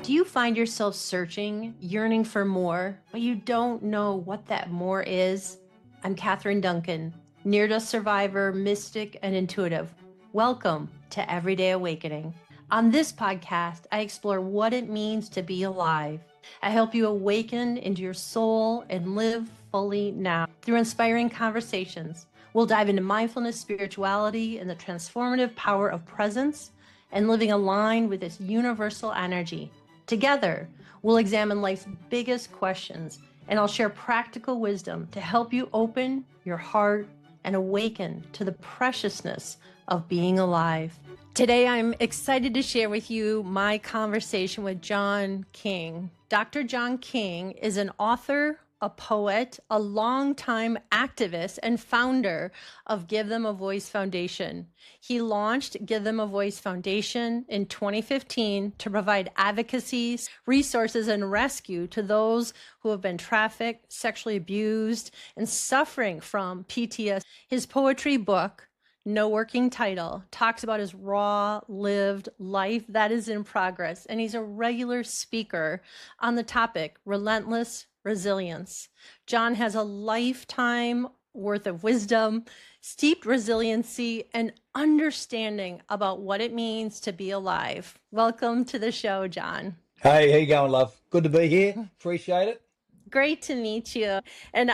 Do you find yourself searching, yearning for more, but you don't know what that more is? I'm Katherine Duncan, near-death survivor, mystic, and intuitive. Welcome to Everyday Awakening. On this podcast, I explore what it means to be alive. I help you awaken into your soul and live fully now. Through inspiring conversations, we'll dive into mindfulness, spirituality, and the transformative power of presence and living aligned with this universal energy. Together, we'll examine life's biggest questions, and I'll share practical wisdom to help you open your heart and awaken to the preciousness of being alive. Today, I'm excited to share with you my conversation with John King. Dr. John King is an author, a poet, a longtime activist, and founder of Give Them a Voice Foundation. He launched Give Them a Voice Foundation in 2015 to provide advocacy, resources, and rescue to those who have been trafficked, sexually abused, and suffering from PTSD. His poetry book, no working title, talks about his raw, lived life that is in progress. And he's a regular speaker on the topic, relentless resilience. John has a lifetime worth of wisdom, steeped resiliency, and understanding about what it means to be alive. Welcome to the show, John. Hey, how you going, love? Good to be here. Appreciate it. Great to meet you. And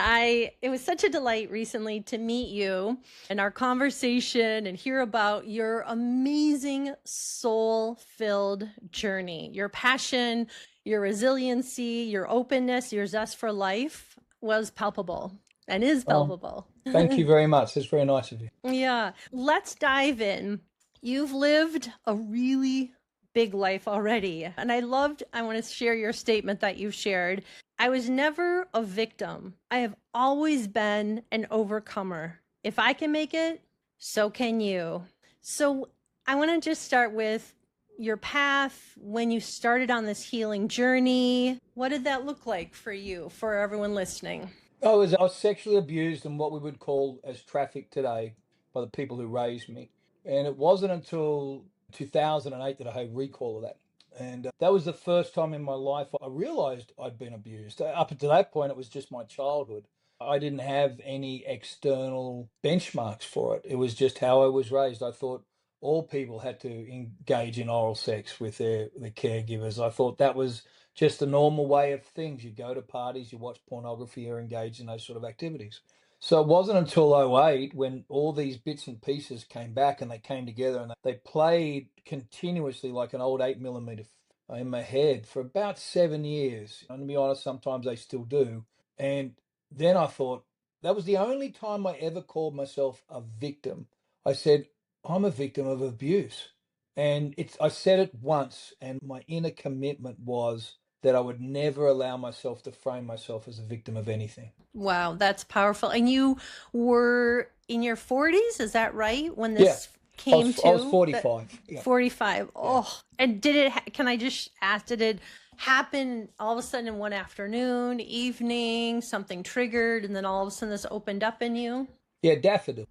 it was such a delight recently to meet you and our conversation and hear about your amazing soul-filled journey. Your passion, your resiliency, your openness, your zest for life was palpable and is palpable. Thank you very much. That's very nice of you. Yeah. Let's dive in. You've lived a really big life already. And I want to share your statement that you've shared. I was never a victim. I have always been an overcomer. If I can make it, so can you. So I want to just start with your path when you started on this healing journey. What did that look like for you, for everyone listening? I was sexually abused and what we would call as trafficked today by the people who raised me. And it wasn't until 2008 that I had recall of that. And that was the first time in my life I realized I'd been abused. Up until that point, it was just my childhood. I didn't have any external benchmarks for it. It was just how I was raised. I thought all people had to engage in oral sex with their caregivers. I thought that was just the normal way of things. You go to parties, you watch pornography, or engage in those sort of activities. So it wasn't until '08 when all these bits and pieces came back and they came together and they played continuously like an old 8mm in my head for about 7 years. And to be honest, sometimes they still do. And then I thought, that was the only time I ever called myself a victim. I said, I'm a victim of abuse. And I said it once, and my inner commitment was that I would never allow myself to frame myself as a victim of anything. Wow, that's powerful. And you were in your 40s, is that right? When this came to? I was 45. Yeah. 45. Oh, and can I just ask, did it happen all of a sudden in one afternoon, evening, something triggered, and then all of a sudden this opened up in you? Yeah, Daffodils.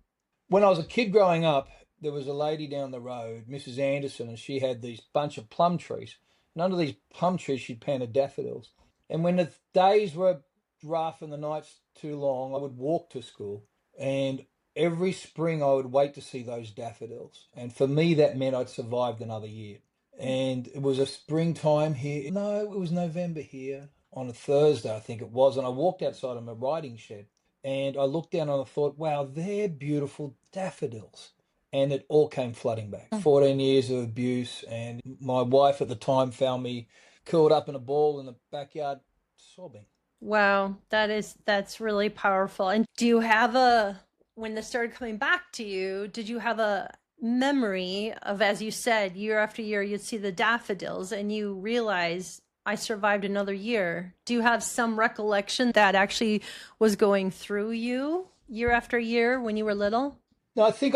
When I was a kid growing up, there was a lady down the road, Mrs. Anderson, and she had these bunch of plum trees. And under these plum trees, she'd planted daffodils. And when the days were rough and the nights too long, I would walk to school. And every spring, I would wait to see those daffodils. And for me, that meant I'd survived another year. And it was a springtime here. No, it was November here on a Thursday, I think it was. And I walked outside of my riding shed. And I looked down and I thought, wow, they're beautiful daffodils. And it all came flooding back. 14 years of abuse. And my wife at the time found me curled up in a ball in the backyard, sobbing. Wow, that's really powerful. And when this started coming back to you, did you have a memory of, as you said, year after year, you'd see the daffodils and you realize I survived another year? Do you have some recollection that actually was going through you year after year when you were little? No, I think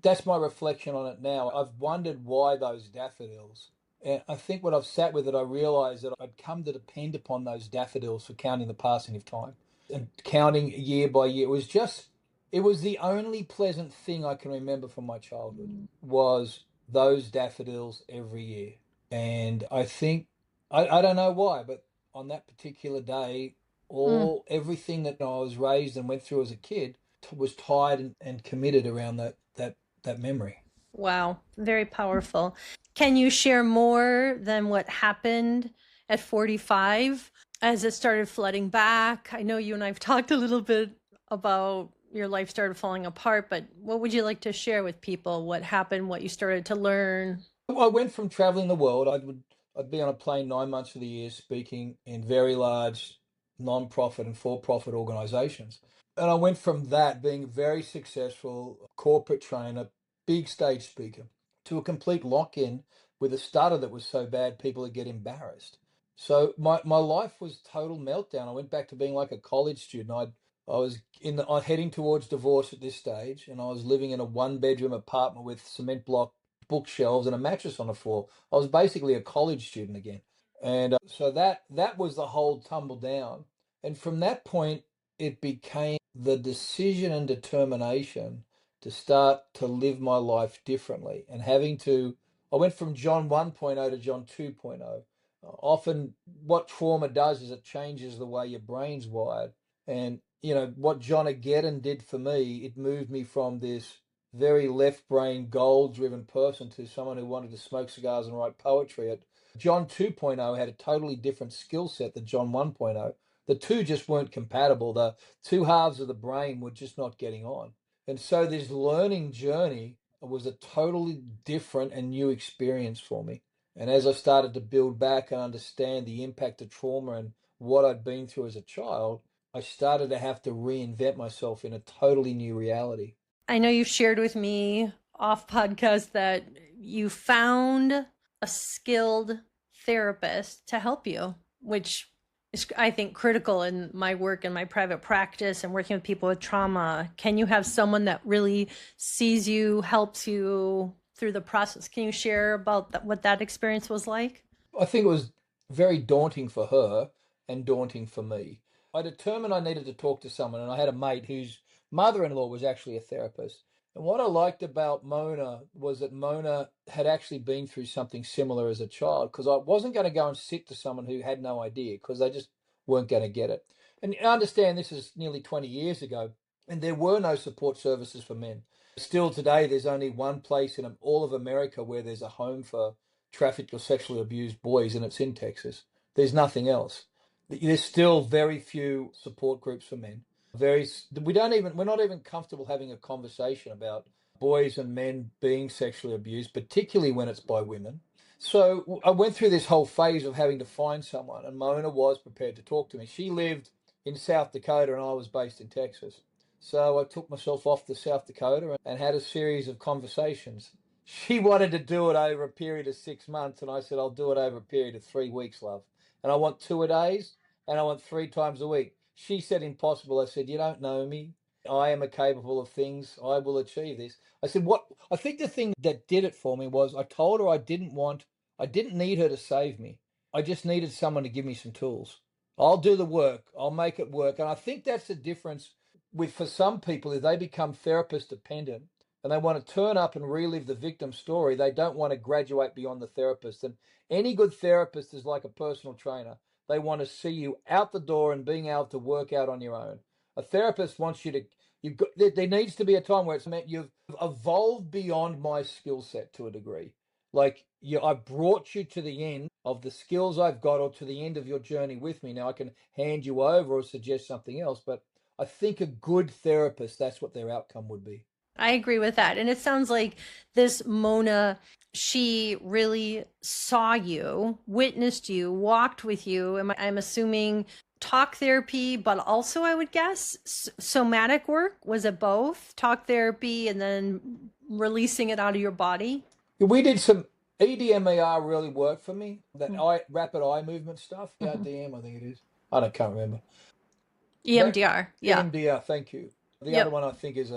that's my reflection on it now. I've wondered why those daffodils. And I think when I've sat with it, I realised that I'd come to depend upon those daffodils for counting the passing of time and counting year by year. It was the only pleasant thing I can remember from my childhood was those daffodils every year. And I think I don't know why, but on that particular day, Mm, everything that I was raised and went through as a kid was tied and committed around that memory. wow, very powerful. Can you share more than what happened at 45 as it started flooding back? I know you and I've talked a little bit about your life started falling apart, but what would you like to share with people? What happened, what you started to learn? I went from traveling the world. I'd be on a plane 9 months of the year speaking in very large non-profit and for-profit organizations. And I went from that being a very successful corporate trainer, big stage speaker, to a complete lock-in with a stutter that was so bad people would get embarrassed. So my life was total meltdown. I went back to being like a college student. I was heading towards divorce at this stage, and I was living in a one-bedroom apartment with cement block bookshelves and a mattress on the floor. I was basically a college student again. And so that was the whole tumble down. And from that point, it became the decision and determination to start to live my life differently and I went from John 1.0 to John 2.0. Often what trauma does is it changes the way your brain's wired. And, what John Ageddon did for me, it moved me from this very left brain, goal driven person to someone who wanted to smoke cigars and write poetry. John 2.0 had a totally different skill set than John 1.0. The two just weren't compatible. The two halves of the brain were just not getting on. And so this learning journey was a totally different and new experience for me. And as I started to build back and understand the impact of trauma and what I'd been through as a child, I started to have to reinvent myself in a totally new reality. I know you've shared with me off podcast that you found a skilled therapist to help you, which is, I think, critical in my work in my private practice and working with people with trauma. Can you have someone that really sees you, helps you through the process? Can you share about what that experience was like? I think it was very daunting for her and daunting for me. I determined I needed to talk to someone, and I had a mate whose mother-in-law was actually a therapist. And what I liked about Mona was that Mona had actually been through something similar as a child, because I wasn't going to go and sit to someone who had no idea, because they just weren't going to get it. And I understand this is nearly 20 years ago, and there were no support services for men. Still today, there's only one place in all of America where there's a home for trafficked or sexually abused boys, and it's in Texas. There's nothing else. There's still very few support groups for men. We're not even comfortable having a conversation about boys and men being sexually abused, particularly when it's by women. So I went through this whole phase of having to find someone, and Mona was prepared to talk to me. She lived in South Dakota, and I was based in Texas. So I took myself off to South Dakota and had a series of conversations. She wanted to do it over a period of 6 months, and I said, I'll do it over a period of 3 weeks, love. And I want 2 a days, and I want 3 times a week. She said, impossible. I said, you don't know me. I am capable of things. I will achieve this. I said, what? I think the thing that did it for me was I told her I didn't need her to save me. I just needed someone to give me some tools. I'll do the work. I'll make it work. And I think that's the difference for some people is they become therapist dependent and they want to turn up and relive the victim story. They don't want to graduate beyond the therapist. And any good therapist is like a personal trainer. They want to see you out the door and being able to work out on your own. A therapist wants you to, there needs to be a time where it's meant you've evolved beyond my skill set to a degree. Like I brought you to the end of the skills I've got or to the end of your journey with me. Now I can hand you over or suggest something else, but I think a good therapist, that's what their outcome would be. I agree with that. And it sounds like this Mona, she really saw you, witnessed you, walked with you. I'm assuming talk therapy, but also I would guess somatic work. Was it both talk therapy and then releasing it out of your body? We did some EDMER really worked for me. That Mm-hmm. rapid eye movement stuff. Yeah, DM, I think it is. Can't remember. That EMDR. Yeah. EMDR, thank you. The other Yep. one I think is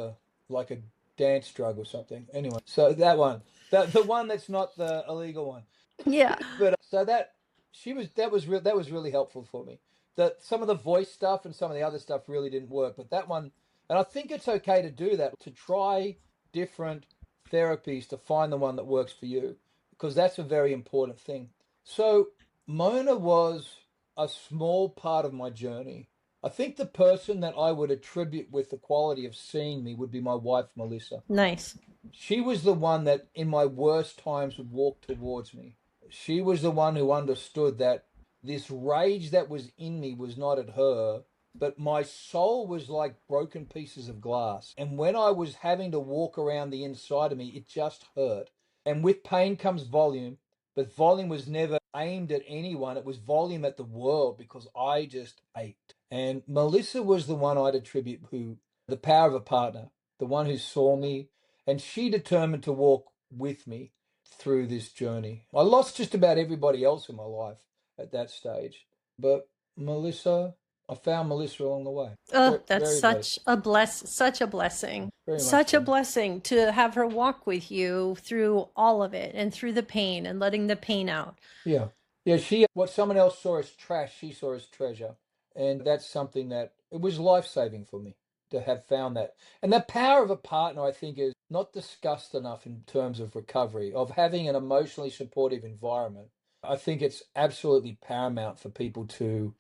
like a dance drug or something. Anyway, so that one, the one that's not the illegal one. Yeah. But so that was really helpful for me. That some of the voice stuff and some of the other stuff really didn't work, but that one, and I think it's okay to do that, to try different therapies to find the one that works for you, because that's a very important thing. So Mona was a small part of my journey. I think the person that I would attribute with the quality of seeing me would be my wife, Melissa. Nice. She was the one that in my worst times would walk towards me. She was the one who understood that this rage that was in me was not at her, but my soul was like broken pieces of glass. And when I was having to walk around the inside of me, it just hurt. And with pain comes volume, but volume was never aimed at anyone. It was volume at the world because I just ached. And Melissa was the one I'd attribute who, the power of a partner, the one who saw me, and she determined to walk with me through this journey. I lost just about everybody else in my life at that stage, but Melissa, I found Melissa along the way. Oh, Very, that's very blessed, such a blessing. very much Such a so. blessing to have her walk with you through all of it and through the pain and letting the pain out. Yeah, yeah. She, what someone else saw as trash, she saw as treasure, and that's something that it was life saving for me to have found that. And the power of a partner, I think, is not discussed enough in terms of recovery, of having an emotionally supportive environment. I think it's absolutely paramount for people to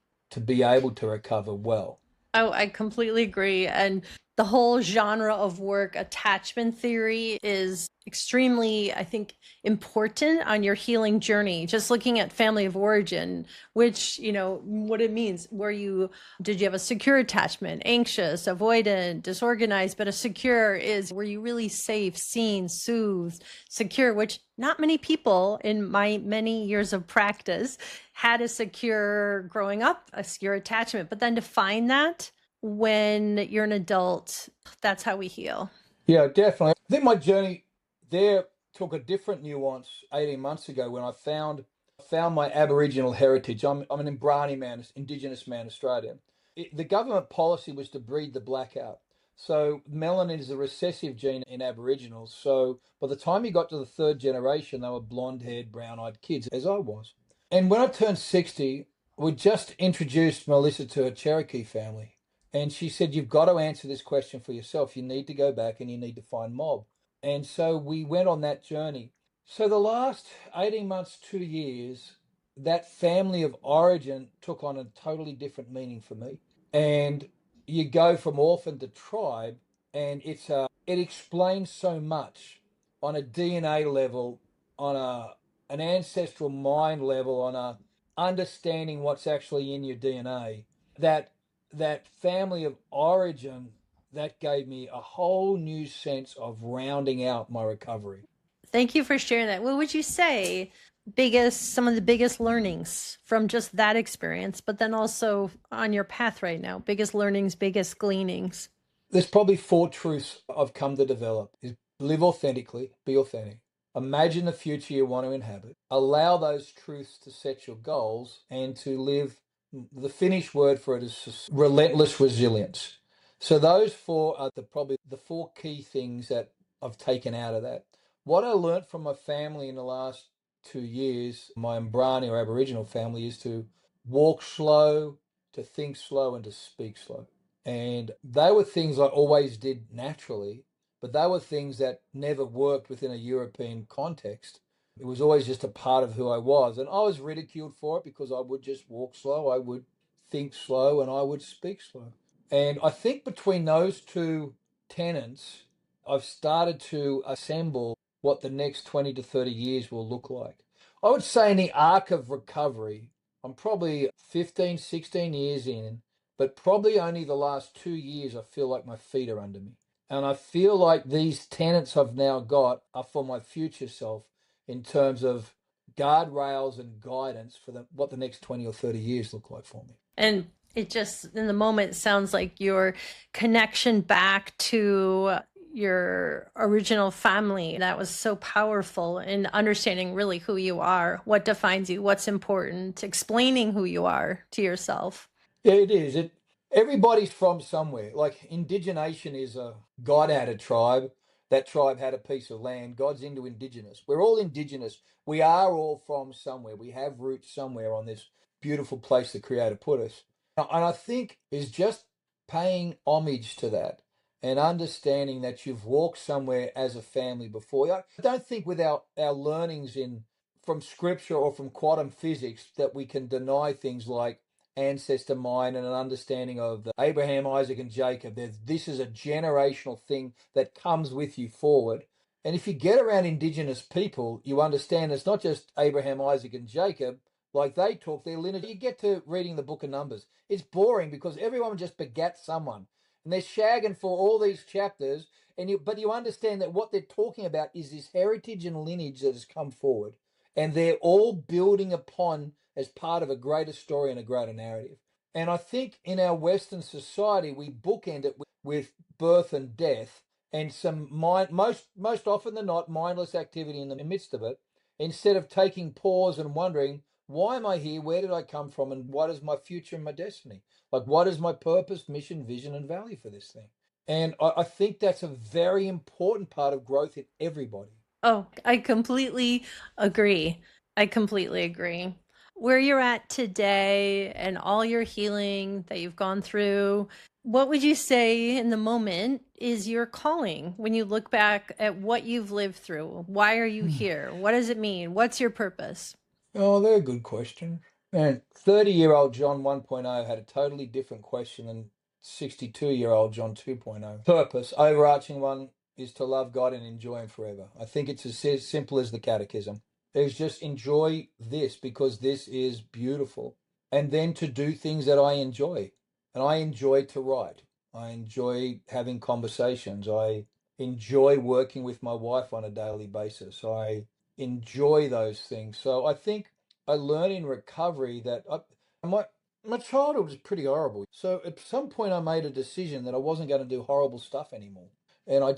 be able to recover well. Oh, I completely agree. And the whole genre of work, attachment theory, is extremely, I think, important on your healing journey. Just looking at family of origin, which, what it means. Did you have a secure attachment, anxious, avoidant, disorganized? But a secure is were you really safe, seen, soothed, secure, which not many people in my many years of practice had a secure growing up, a secure attachment. But then to find that when you're an adult, that's how we heal. Yeah, definitely. I think my journey there took a different nuance 18 months ago when I found my Aboriginal heritage. I'm an Imbrani man, Indigenous man, Australian. The government policy was to breed the black out. So melanin is a recessive gene in Aboriginals. So by the time you got to the third generation, they were blonde-haired, brown-eyed kids, as I was. And when I turned 60, we just introduced Melissa to a Cherokee family. And she said, "You've got to answer this question for yourself. You need to go back and you need to find Mob." And so we went on that journey. So the last 18 months, 2 years, that family of origin took on a totally different meaning for me. And you go from orphan to tribe, and it explains so much on a DNA level, on an ancestral mind level, on a understanding what's actually in your DNA. That that family of origin, that gave me a whole new sense of rounding out my recovery. Thank you for sharing that. What would you say some of the biggest learnings from just that experience, but then also on your path right now, biggest learnings, biggest gleanings? There's probably four truths I've come to develop: is live authentically, be authentic, imagine the future you want to inhabit, allow those truths to set your goals, and to live, the Finnish word for it is relentless resilience. So those four are probably the four key things that I've taken out of that. What I learnt from my family in the last 2 years, my Mbrani or Aboriginal family, is to walk slow, to think slow, and to speak slow. And they were things I always did naturally, but they were things that never worked within a European context. It was always just a part of who I was. And I was ridiculed for it because I would just walk slow, I would think slow, and I would speak slow. And I think between those two tenets, I've started to assemble what the next 20 to 30 years will look like. I would say in the arc of recovery, I'm probably 15, 16 years in, but probably only the last 2 years I feel like my feet are under me. And I feel like these tenets I've now got are for my future self in terms of guardrails and guidance for what the next 20 or 30 years look like for me. And it just, in the moment, sounds like your connection back to your original family that was so powerful in understanding really who you are, what defines you, what's important, explaining who you are to yourself. Yeah, it is. Everybody's from somewhere. Like indigenation is a God had a tribe. That tribe had a piece of land. God's into indigenous. We're all indigenous. We are all from somewhere. We have roots somewhere on this beautiful place the Creator put us. And I think is just paying homage to that and understanding that you've walked somewhere as a family before. I don't think with our learnings in from scripture or from quantum physics that we can deny things like ancestor mind and an understanding of the Abraham, Isaac, and Jacob. This is a generational thing that comes with you forward. And if you get around indigenous people, you understand it's not just Abraham, Isaac, and Jacob, like they talk their lineage. You get to reading the book of Numbers. It's boring because everyone just begat someone. And they're shagging for all these chapters, but you understand that what they're talking about is this heritage and lineage that has come forward. And they're all building upon as part of a greater story and a greater narrative. And I think in our Western society, we bookend it with birth and death and some most often than not mindless activity in the midst of it, instead of taking pause and wondering, why am I here? Where did I come from? And what is my future and my destiny? Like, what is my purpose, mission, vision, and value for this thing? And I think that's a very important part of growth in everybody. Oh, I completely agree. I completely agree. Where you're at today and all your healing that you've gone through, what would you say in the moment is your calling when you look back at what you've lived through? Why are you here? What does it mean? What's your purpose? Oh, they're a good question. Man, 30-year-old John 1.0 had a totally different question than 62-year-old John 2.0. Purpose, overarching one, is to love God and enjoy Him forever. I think it's as simple as the catechism. Is just enjoy this because this is beautiful. And then to do things that I enjoy. And I enjoy to write. I enjoy having conversations. I enjoy working with my wife on a daily basis. I enjoy those things. So I think I learned in recovery that my childhood was pretty horrible. So at some point I made a decision that I wasn't going to do horrible stuff anymore. And I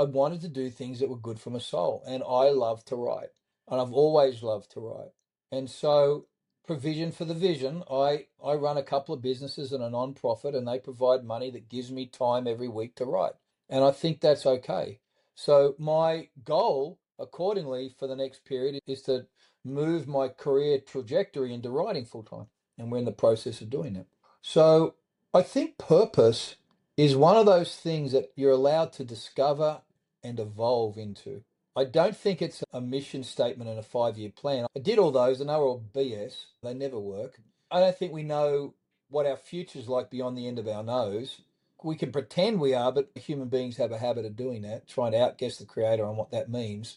wanted to do things that were good for my soul. And I love to write. And I've always loved to write. And so provision for the vision, I run a couple of businesses and a non-profit, and they provide money that gives me time every week to write. And I think that's okay. So my goal accordingly for the next period is to move my career trajectory into writing full time. And we're in the process of doing that. So I think purpose is one of those things that you're allowed to discover and evolve into. I don't think it's a mission statement and a 5-year plan. I did all those and they were all BS. They never work. I don't think we know what our future's like beyond the end of our nose. We can pretend we are, but human beings have a habit of doing that, trying to outguess the creator on what that means.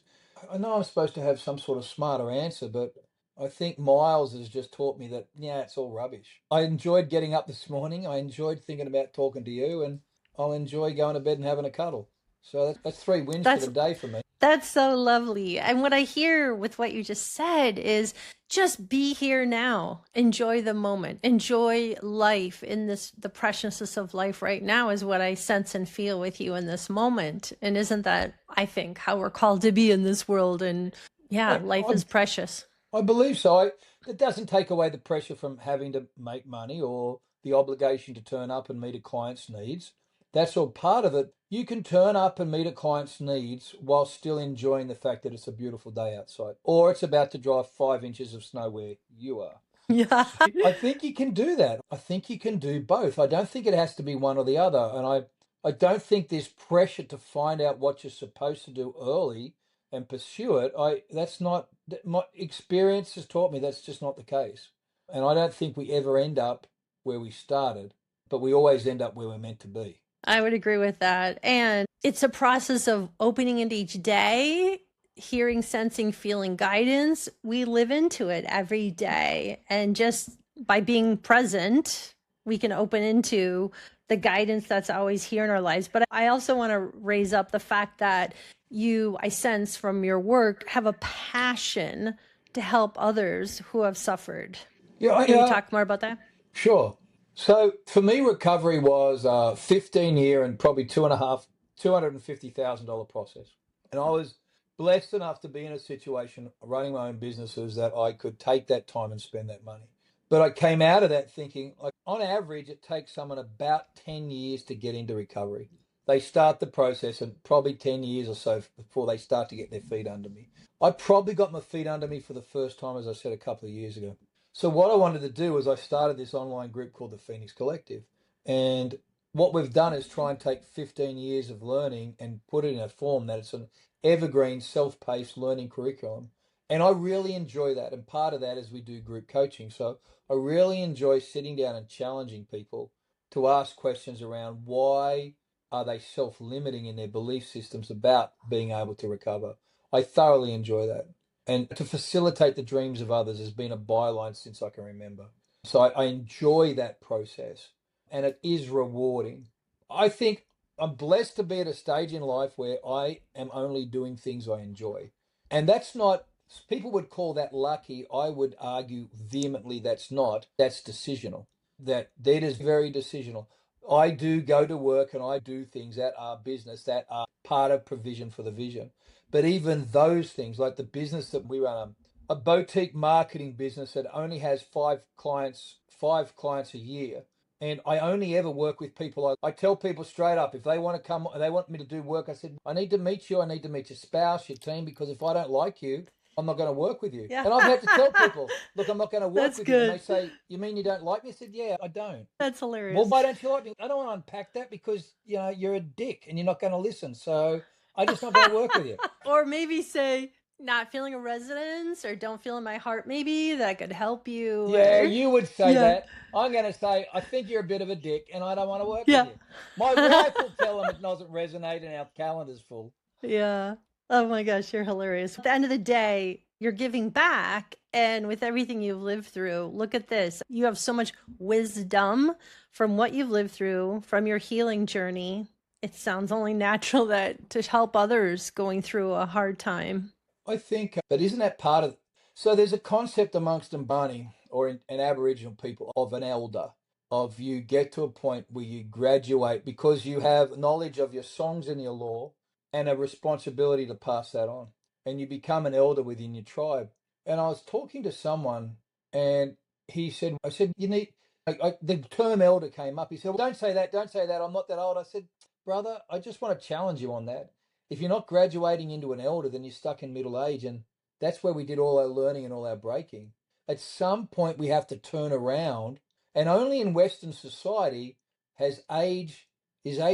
I know I'm supposed to have some sort of smarter answer, but I think Miles has just taught me that, yeah, it's all rubbish. I enjoyed getting up this morning. I enjoyed thinking about talking to you, and I'll enjoy going to bed and having a cuddle. So that's 3 wins for That's the day for me. That's so lovely. And what I hear with what you just said is just be here now. Enjoy the moment. Enjoy life in this, the preciousness of life right now is what I sense and feel with you in this moment. And isn't that, I think, how we're called to be in this world? And yeah, I, life I is precious. I believe so. It doesn't take away the pressure from having to make money or the obligation to turn up and meet a client's needs. That's all part of it. You can turn up and meet a client's needs while still enjoying the fact that it's a beautiful day outside, or it's about to drive 5 inches of snow where you are. Yeah. So I think you can do that. I think you can do both. I don't think it has to be one or the other. And I don't think there's pressure to find out what you're supposed to do early and pursue it. That's not my experience has taught me that's just not the case. And I don't think we ever end up where we started, but we always end up where we're meant to be. I would agree with that. And it's a process of opening it each day, hearing, sensing, feeling guidance. We live into it every day. And just by being present, we can open into the guidance that's always here in our lives. But I also want to raise up the fact that you, I sense from your work, have a passion to help others who have suffered. Yeah, Can you yeah, talk more about that? sure. So for me, recovery was a 15-year and probably $250,000 process. And I was blessed enough to be in a situation running my own businesses that I could take that time and spend that money. But I came out of that thinking, like on average, it takes someone about 10 years to get into recovery. They start the process and probably 10 years or so before they start to get their feet under me. I probably got my feet under me for the first time, as I said, a couple of years ago. So what I wanted to do was I started this online group called the Phoenix Collective. And what we've done is try and take 15 years of learning and put it in a form that it's an evergreen self-paced learning curriculum. And I really enjoy that. And part of that is we do group coaching. So I really enjoy sitting down and challenging people to ask questions around why are they self-limiting in their belief systems about being able to recover. I thoroughly enjoy that. And to facilitate the dreams of others has been a byline since I can remember. So I enjoy that process and it is rewarding. I think I'm blessed to be at a stage in life where I am only doing things I enjoy. And that's not, people would call that lucky. I would argue vehemently that's not. That's decisional. That is very decisional. I do go to work and I do things that are business, that are part of provision for the vision. But even those things, like the business that we run, a boutique marketing business that only has five clients a year. And I only ever work with people. I tell people straight up, if they want to come, they want me to do work, I said, I need to meet you. I need to meet your spouse, your team, because if I don't like you, I'm not going to work with you. Yeah. And I've had to tell people, look, I'm not going to work That's with good. you. And they say, you mean you don't like me? I said, yeah, I don't. That's hilarious. Well, why don't you like me? I don't want to unpack that because, you're a dick and you're not going to listen. So I'm just not going to work with you. Or maybe say, not feeling a resonance or don't feel in my heart, maybe that could help you. Yeah, or... you would say Yeah. that. I'm going to say, I think you're a bit of a dick and I don't want to work Yeah. with you. My wife will tell them it doesn't resonate and our calendar's full. Yeah. Oh my gosh, you're hilarious. At the end of the day, you're giving back. And with everything you've lived through, look at this. You have so much wisdom from what you've lived through, from your healing journey. It sounds only natural that to help others going through a hard time. I think, but isn't that part of, so there's a concept amongst Mbani or in Aboriginal people of an elder, of you get to a point where you graduate because you have knowledge of your songs and your law and a responsibility to pass that on. And you become an elder within your tribe. And I was talking to someone and he said, I said, you need, the term elder came up. He said, well, don't say that. I'm not that old. I said, brother, I just want to challenge you on that. If you're not graduating into an elder, then you're stuck in middle age. And that's where we did all our learning and all our breaking. At some point, we have to turn around. And only in Western society is age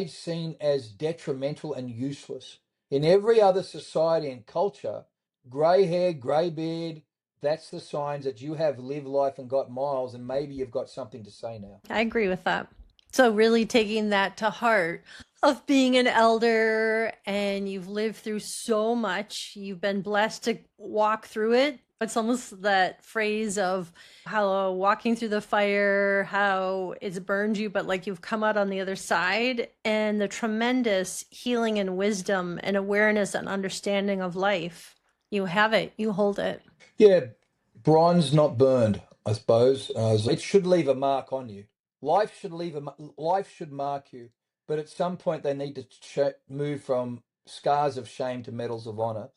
seen as detrimental and useless. In every other society and culture, grey hair, grey beard, that's the signs that you have lived life and got miles, and maybe you've got something to say now. I agree with that. So really taking that to heart of being an elder, and you've lived through so much, you've been blessed to walk through it. It's almost that phrase of how walking through the fire, how it's burned you, but like you've come out on the other side, and the tremendous healing and wisdom and awareness and understanding of life. You have it, you hold it. Yeah, bronze, not burned, I suppose. It should leave a mark on you. Life should mark you, but at some point they need to move from scars of shame to medals of honor.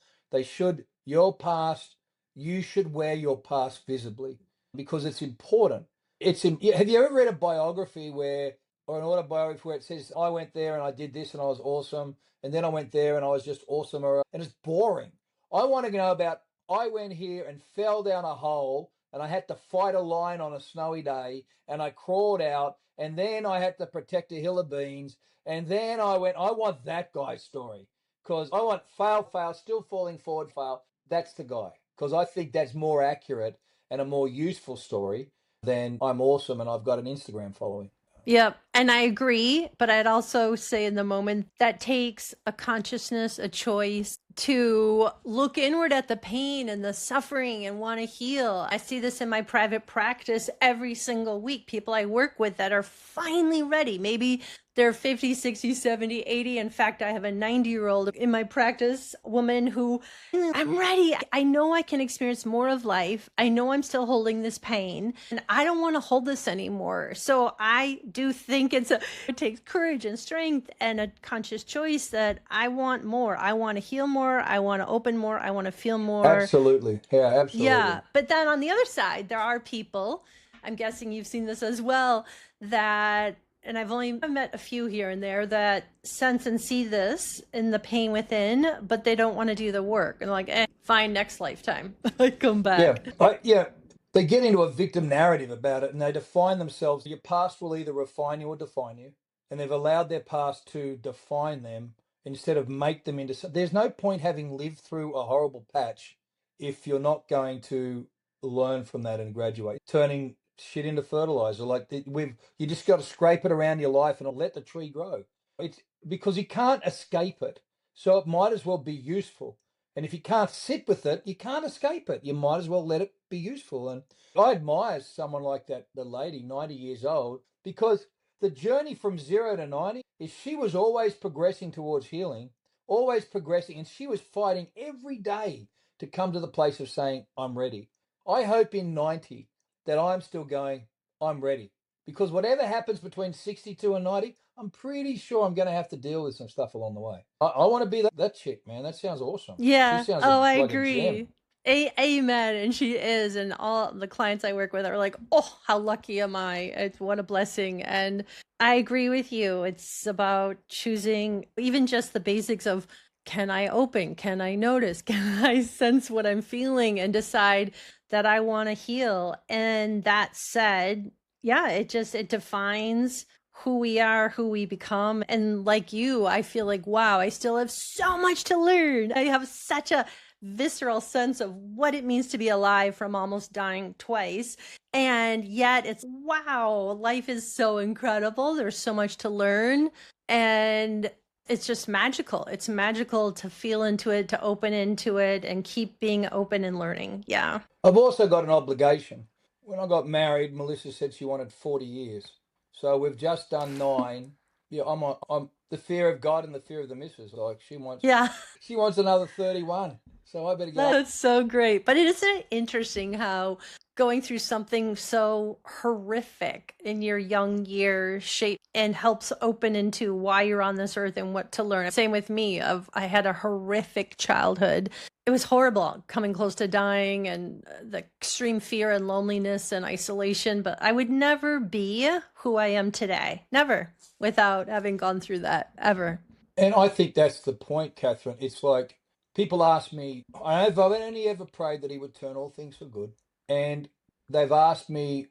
Your past, you should wear your past visibly because it's important. Have you ever read a biography or an autobiography where it says, I went there and I did this and I was awesome, and then I went there and I was just awesome, and it's boring. I want to know about, I went here and fell down a hole and I had to fight a lion on a snowy day and I crawled out and then I had to protect a hill of beans and then I want that guy's story because I want fail, still falling forward, fail. That's the guy because I think that's more accurate and a more useful story than I'm awesome and I've got an Instagram following. Yep. And I agree. But I'd also say in the moment that takes a consciousness, a choice to look inward at the pain and the suffering and want to heal. I see this in my private practice every single week. People I work with that are finally ready. Maybe they're 50, 60, 70, 80. In fact, I have a 90-year-old in my practice woman who, I'm ready. I know I can experience more of life. I know I'm still holding this pain and I don't want to hold this anymore. So I do think it takes courage and strength and a conscious choice that I want more. I want to heal more. I want to open more. I want to feel more. Absolutely. Yeah, absolutely. Yeah. But then on the other side, there are people, I'm guessing you've seen this as well, that, and I've only met a few here and there that sense and see this in the pain within, but they don't want to do the work. And like, fine, next lifetime, I come back. Yeah. They get into a victim narrative about it and they define themselves. Your past will either refine you or define you. And they've allowed their past to define them instead of make them into. There's no point having lived through a horrible patch if you're not going to learn from that and graduate. Turning shit into fertilizer, like you just got to scrape it around your life and let the tree grow. It's because you can't escape it, so it might as well be useful. And if you can't sit with it, you can't escape it. You might as well let it be useful. And I admire someone like that, the lady, 90 years old, because the journey from 0 to 90 is she was always progressing towards healing, always progressing, and she was fighting every day to come to the place of saying, I'm ready. I hope in 90 that I'm still going, I'm ready. Because whatever happens between 62 and 90, I'm pretty sure I'm going to have to deal with some stuff along the way. I want to be that chick, man. That sounds awesome. She Yeah. sounds Oh, I like a gem. agree. Amen. And she is. And all the clients I work with are like, oh, how lucky am I? It's what a blessing. And I agree with you. It's about choosing even just the basics of, can I open? Can I notice? Can I sense what I'm feeling and decide that I want to heal? And that said, yeah, it defines who we are, who we become. And like you, I feel like, wow, I still have so much to learn. I have such a visceral sense of what it means to be alive from almost dying twice. And yet it's, wow, life is so incredible. There's so much to learn. And it's just magical. It's magical to feel into it, to open into it, and keep being open and learning. Yeah. I've also got an obligation. When I got married, Melissa said she wanted 40 years. So we've just done 9. Yeah, I'm the fear of God and the fear of the missus. Like Yeah. she wants another 31. So I better get. That's so great. But isn't it interesting how going through something so horrific in your young years shape and helps open into why you're on this earth and what to learn. Same with me. I had a horrific childhood. It was horrible coming close to dying and the extreme fear and loneliness and isolation, but I would never be who I am today. Never, without having gone through that ever. And I think that's the point, Catherine. It's like people ask me, I've only ever prayed that he would turn all things for good. And they've asked me,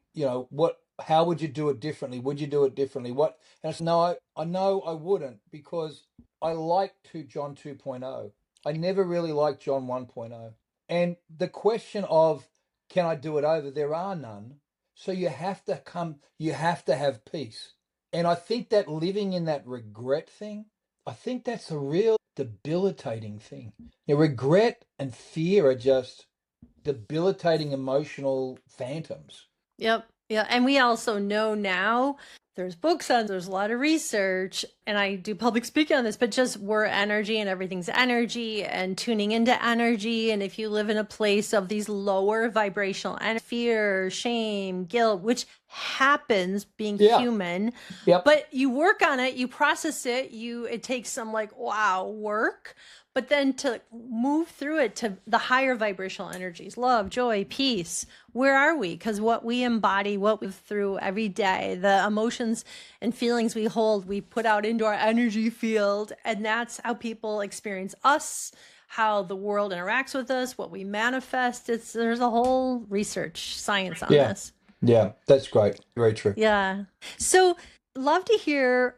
how would you do it differently? Would you do it differently? What? And I said, no, I know I wouldn't, because I like John 2.0. I never really liked John 1.0. And the question of, can I do it over? There are none. So you have to have peace. And I think that living in that regret thing, I think that's a real debilitating thing. Regret and fear are just debilitating emotional phantoms. Yep. Yeah. And we also know now there's books on, there's a lot of research, and I do public speaking on this, but just we're energy and everything's energy and tuning into energy. And if you live in a place of these lower vibrational and fear, shame, guilt, which happens being human, but you work on it, you process it, it takes some work. But then to move through it to the higher vibrational energies, love, joy, peace, where are we? Because what we embody, what we through every day, the emotions and feelings we hold, we put out into our energy field. And that's how people experience us, how the world interacts with us, what we manifest. There's a whole research science on this. Yeah, that's great. Very true. Yeah. So love to hear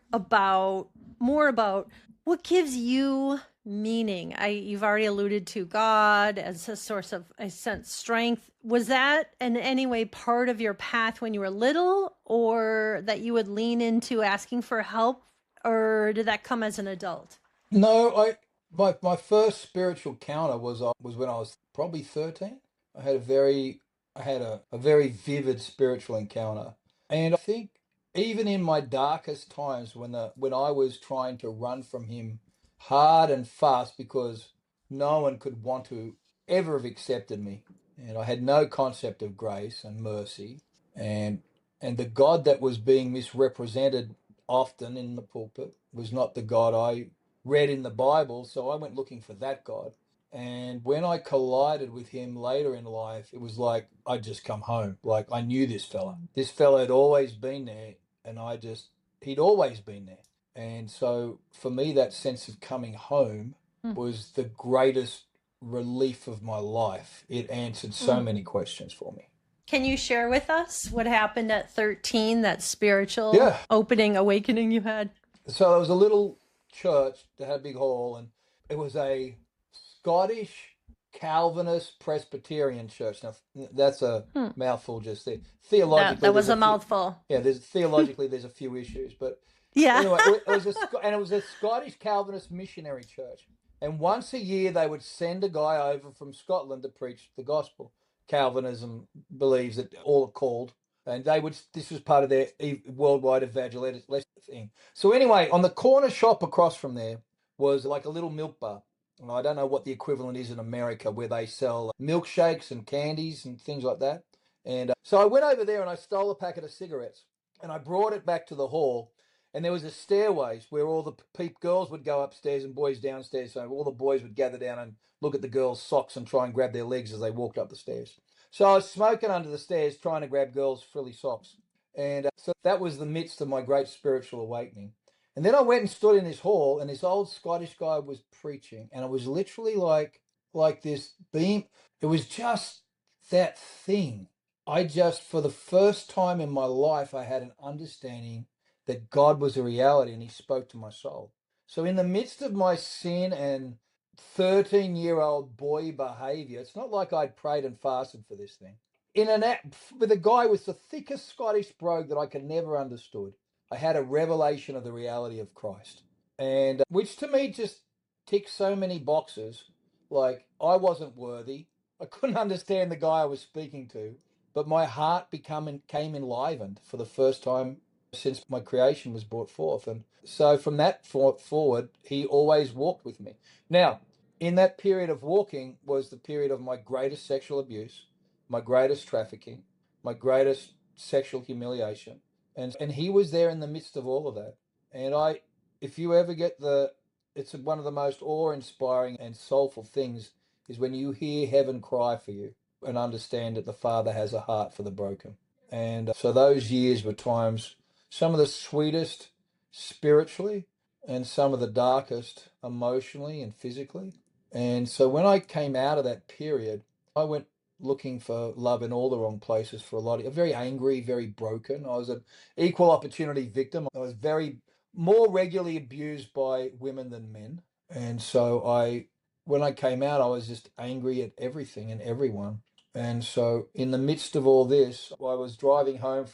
more about what gives you meaning. You've already alluded to God as a source of a sense strength. Was that in any way part of your path when you were little, or that you would lean into asking for help, or did that come as an adult? No, my first spiritual encounter was when I was probably 13. I had a very vivid spiritual encounter. And I think even in my darkest times, when I was trying to run from him hard and fast, because no one could want to ever have accepted me, and I had no concept of grace and mercy, and the God that was being misrepresented often in the pulpit was not the God I read in the Bible. So I went looking for that God. And when I collided with him later in life, it was like I'd just come home. Like I knew this fella. This fella had always been there, and he'd always been there. And so for me, that sense of coming home was the greatest relief of my life. It answered so many questions for me. Can you share with us what happened at 13, that spiritual opening, awakening you had? So there was a little church that had a big hall, and it was a Scottish Calvinist Presbyterian church. Now that's a Hmm. mouthful just there. That Theologically, that there's was a a few. mouthful. Yeah, there's a few issues, but Yeah. anyway, it was a Scottish Calvinist missionary church, and once a year they would send a guy over from Scotland to preach the gospel. Calvinism believes that all are called, and they would. This was part of their worldwide evangelistic thing. So anyway, on the corner shop across from there was like a little milk bar. And I don't know what the equivalent is in America, where they sell milkshakes and candies and things like that. And so I went over there and I stole a packet of cigarettes and I brought it back to the hall. And there was a stairways where all the girls would go upstairs and boys downstairs. So all the boys would gather down and look at the girls' socks and try and grab their legs as they walked up the stairs. So I was smoking under the stairs trying to grab girls' frilly socks. And so that was the midst of my great spiritual awakening. And then I went and stood in this hall, and this old Scottish guy was preaching, and it was literally like this beam. It was just that thing. I just, for the first time in my life, I had an understanding that God was a reality, and He spoke to my soul. So in the midst of my sin and 13-year-old boy behavior, it's not like I'd prayed and fasted for this thing. With a guy with the thickest Scottish brogue that I could never understood, I had a revelation of the reality of Christ, and which to me just ticked so many boxes. Like I wasn't worthy. I couldn't understand the guy I was speaking to, but my heart came enlivened for the first time since my creation was brought forth. And so from that forward, he always walked with me. Now, in that period of walking was the period of my greatest sexual abuse, my greatest trafficking, my greatest sexual humiliation. And he was there in the midst of all of that. And if you ever get it's one of the most awe-inspiring and soulful things is when you hear heaven cry for you and understand that the Father has a heart for the broken. And so those years were times, some of the sweetest spiritually and some of the darkest emotionally and physically. And so when I came out of that period, I went looking for love in all the wrong places for a lot of, very angry, very broken. I was an equal opportunity victim. I was very more regularly abused by women than men. And so when I came out, I was just angry at everything and everyone. And so in the midst of all this, I was driving home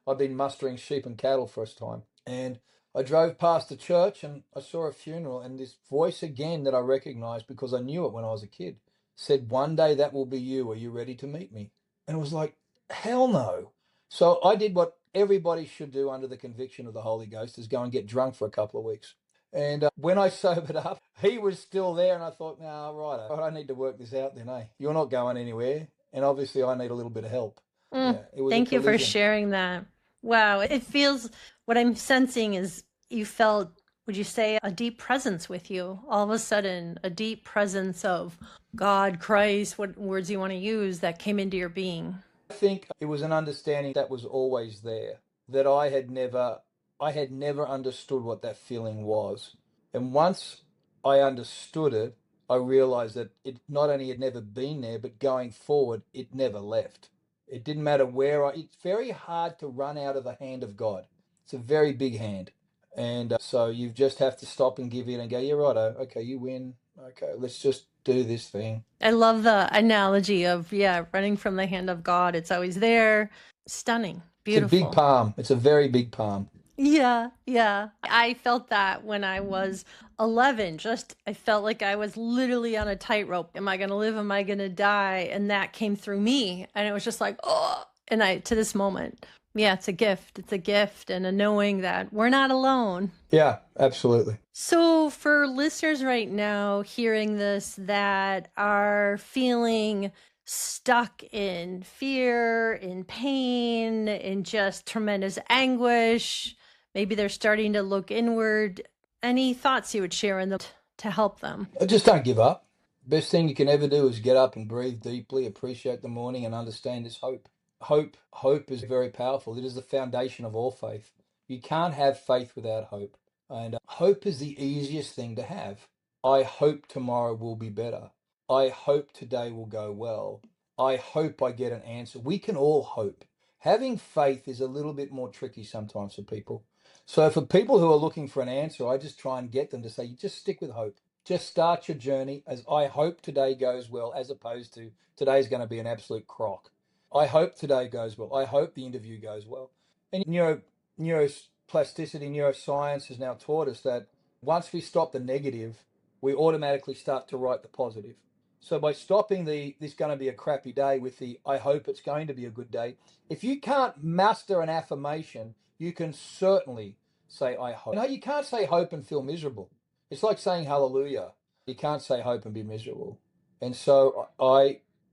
I'd been mustering sheep and cattle for a time. And I drove past the church and I saw a funeral, and this voice again that I recognized because I knew it when I was a kid said, "One day that will be you. Are you ready to meet me?" And it was like, hell no. So I did what everybody should do under the conviction of the Holy Ghost, is go and get drunk for a couple of weeks. And when I sobered up, he was still there, and I thought, "No, right, I need to work this out then, eh? You're not going anywhere, and obviously I need a little bit of help." Mm, Yeah, it was a thank you for collision. sharing that. Wow. It feels, what I'm sensing is you felt, would you say, a deep presence with you? All of a sudden, a deep presence of God, Christ, what words you want to use, that came into your being. I think it was an understanding that was always there, that I had never understood what that feeling was. And once I understood it, I realized that it not only had never been there, but going forward, it never left. It didn't matter it's very hard to run out of the hand of God. It's a very big hand. And so you just have to stop and give in and go, "You're right. Okay, you win. Okay, let's just do this thing." I love the analogy of, yeah, running from the hand of God. It's always there. Stunning. It's a big Beautiful. palm. It's a very big palm. Yeah, yeah. I felt that when I was 11. Just, I felt like I was literally on a tightrope. Am I going to live? Am I going to die? And that came through me. And it was just like, oh, and to this moment, yeah, it's a gift. It's a gift and a knowing that we're not alone. Yeah, absolutely. So, for listeners right now hearing this that are feeling stuck in fear, in pain, in just tremendous anguish, maybe they're starting to look inward, any thoughts you would share in them to help them? Just don't give up. Best thing you can ever do is get up and breathe deeply, appreciate the morning, and understand this hope. Hope is very powerful. It is the foundation of all faith. You can't have faith without hope. And hope is the easiest thing to have. I hope tomorrow will be better. I hope today will go well. I hope I get an answer. We can all hope. Having faith is a little bit more tricky sometimes for people. So for people who are looking for an answer, I just try and get them to say, you just stick with hope. Just start your journey as I hope today goes well, as opposed to today's going to be an absolute crock. I hope today goes well. I hope the interview goes well. And neuroplasticity, neuroscience has now taught us that once we stop the negative, we automatically start to write the positive. So by stopping this going to be a crappy day with the I hope it's going to be a good day, if you can't master an affirmation, you can certainly say I hope. No, you can't say hope and feel miserable. It's like saying hallelujah. You can't say hope and be miserable. And so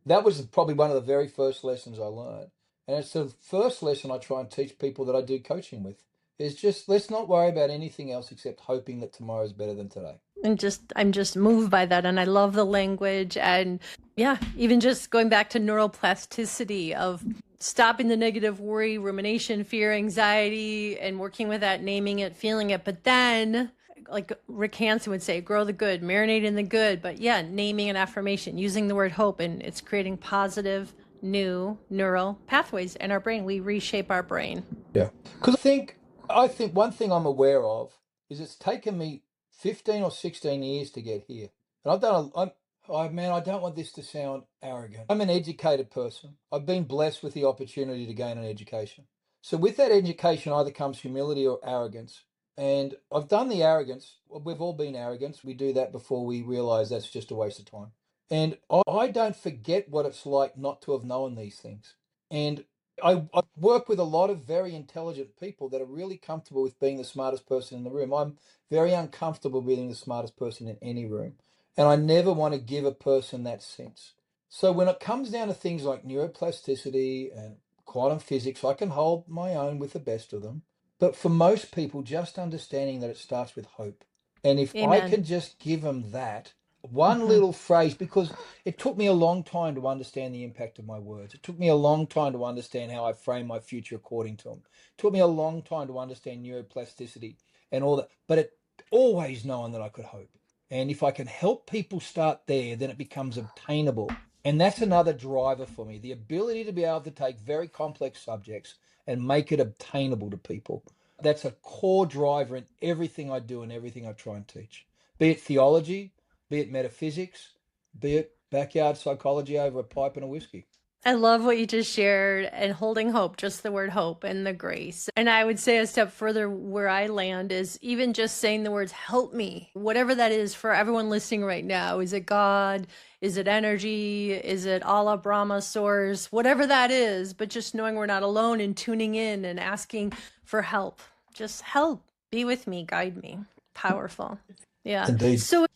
that was probably one of the very first lessons I learned. And it's the first lesson I try and teach people that I do coaching with is just let's not worry about anything else except hoping that tomorrow is better than today. And I'm just moved by that. And I love the language. And yeah, even just going back to neuroplasticity of stopping the negative worry, rumination, fear, anxiety, and working with that, naming it, feeling it. But then, like Rick Hansen would say, grow the good, marinate in the good. But yeah, naming an affirmation, using the word hope, and it's creating positive new neural pathways in our brain. We reshape our brain. Yeah. Because I think one thing I'm aware of is it's taken me 15 or 16 years to get here. And I don't want this to sound arrogant. I'm an educated person. I've been blessed with the opportunity to gain an education. So with that education either comes humility or arrogance. And I've done the arrogance. We've all been arrogant. We do that before we realize that's just a waste of time. And I don't forget what it's like not to have known these things. And I work with a lot of very intelligent people that are really comfortable with being the smartest person in the room. I'm very uncomfortable being the smartest person in any room. And I never want to give a person that sense. So when it comes down to things like neuroplasticity and quantum physics, I can hold my own with the best of them. But for most people, just understanding that it starts with hope. And if I Amen. can just give them that, one little phrase, because it took me a long time to understand the impact of my words. It took me a long time to understand how I frame my future according to them. It took me a long time to understand neuroplasticity and all that. But it always known that I could hope. And if I can help people start there, then it becomes obtainable. And that's another driver for me, the ability to be able to take very complex subjects and make it obtainable to people. That's a core driver in everything I do and everything I try and teach, be it theology, be it metaphysics, be it backyard psychology over a pipe and a whiskey. I love what you just shared and holding hope, just the word hope and the grace. And I would say a step further where I land is even just saying the words, help me, whatever that is for everyone listening right now. Is it God? Is it energy? Is it Allah, Brahma, source? Whatever that is, but just knowing we're not alone and tuning in and asking for help. Just help, be with me, guide me. Powerful. Yeah. Indeed. So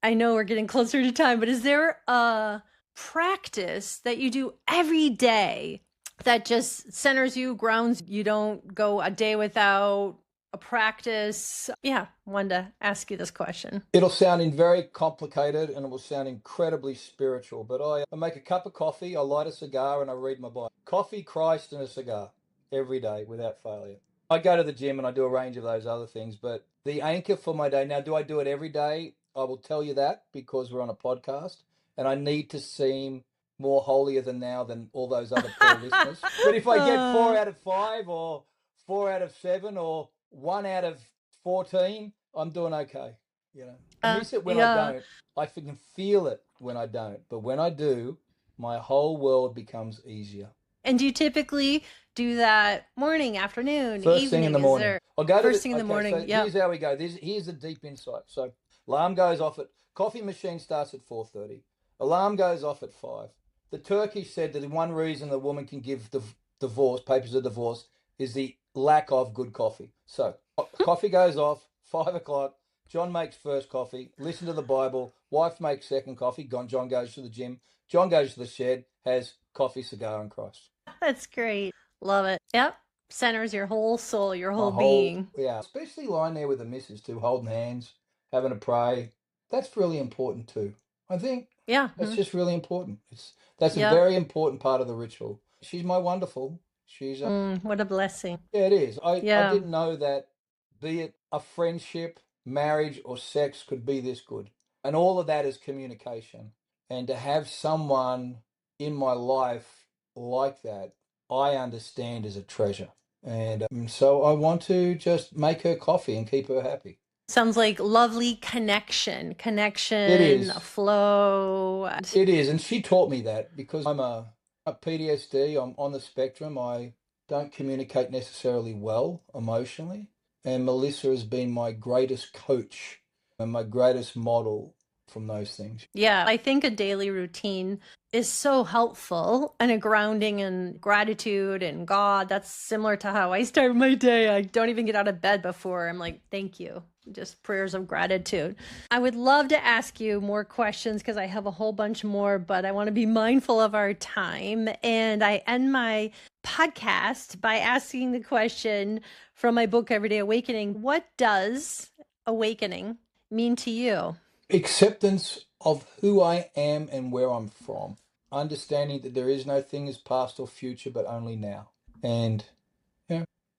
I know we're getting closer to time, but is there a practice that you do every day that just centers you, grounds you, don't go a day without a practice? Yeah, wanted to ask you this question. It'll sound very complicated and it will sound incredibly spiritual, but I make a cup of coffee, I light a cigar, and I read my Bible. Coffee, Christ, and a cigar every day without failure. I go to the gym and I do a range of those other things, but the anchor for my day, now, do I do it every day? I will tell you that because we're on a podcast and I need to seem more holier than thou than all those other poor listeners. But if I get 4 out of 5 or 4 out of 7 or 1 out of 14, I'm doing okay. You know, I miss it when I don't. I can feel it when I don't. But when I do, my whole world becomes easier. And do you typically do that morning, afternoon, First evening? thing in the morning. I'll go first thing in the morning. So here's how we go. Here's a deep insight. So alarm goes off at coffee machine starts at 4:30. Alarm goes off at 5. The Turkish said that the one reason the woman can give the papers of divorce is the lack of good coffee. So coffee goes off 5 o'clock. John makes first coffee. Listen to the Bible. Wife makes second coffee. John goes to the gym. John goes to the shed. Has coffee, cigar, and Christ. That's great. Love it. Yep. Centers your whole soul, your whole being. Yeah. Especially lying there with the missus too, holding hands, having a pray. That's really important too. I think. Yeah. That's just really important. That's a very important part of the ritual. She's my wonderful. She's what a blessing. Yeah, it is. I didn't know that, be it a friendship, marriage, or sex, could be this good. And all of that is communication. And to have someone in my life like that, I understand is a treasure. And so I want to just make her coffee and keep her happy. Sounds like lovely It connection, is. flow. It is. And she taught me that because I'm a PTSD, I'm on the spectrum. I don't communicate necessarily well emotionally. And Melissa has been my greatest coach and my greatest model from those things. Yeah, I think a daily routine is so helpful and a grounding in gratitude and God. That's similar to how I start my day. I don't even get out of bed before. I'm like, thank you. Just prayers of gratitude. I would love to ask you more questions because I have a whole bunch more, but I want to be mindful of our time. And I end my podcast by asking the question from my book, Everyday Awakening: what does awakening mean to you? Acceptance of who I am and where I'm from. Understanding that there is no thing as past or future, but only now. And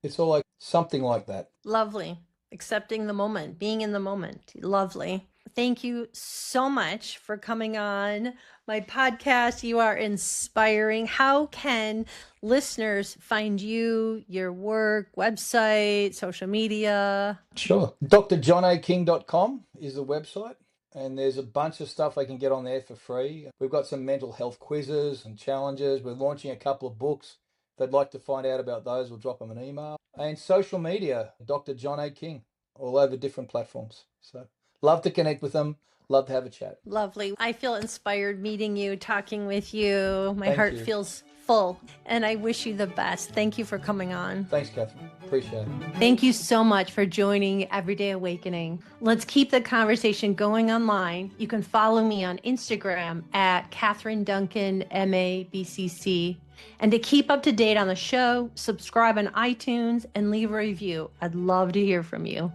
it's all like something like that. Lovely. Accepting the moment, being in the moment. Lovely. Thank you so much for coming on my podcast. You are inspiring. How can listeners find you, your work, website, social media? Sure. drjohnaking.com is the website, and there's a bunch of stuff I can get on there for free. We've got some mental health quizzes and challenges. We're launching a couple of books. If they'd like to find out about those, we'll drop them an email. And social media, Dr. John A. King, all over different platforms. So love to connect with them. Love to have a chat. Lovely. I feel inspired meeting you, talking with you. My Thank heart you. feels full, and I wish you the best. Thank you for coming on. Thanks, Catherine. Appreciate it. Thank you so much for joining Everyday Awakening. Let's keep the conversation going online. You can follow me on Instagram at Catherine Duncan, MABCC. And to keep up to date on the show, subscribe on iTunes and leave a review. I'd love to hear from you.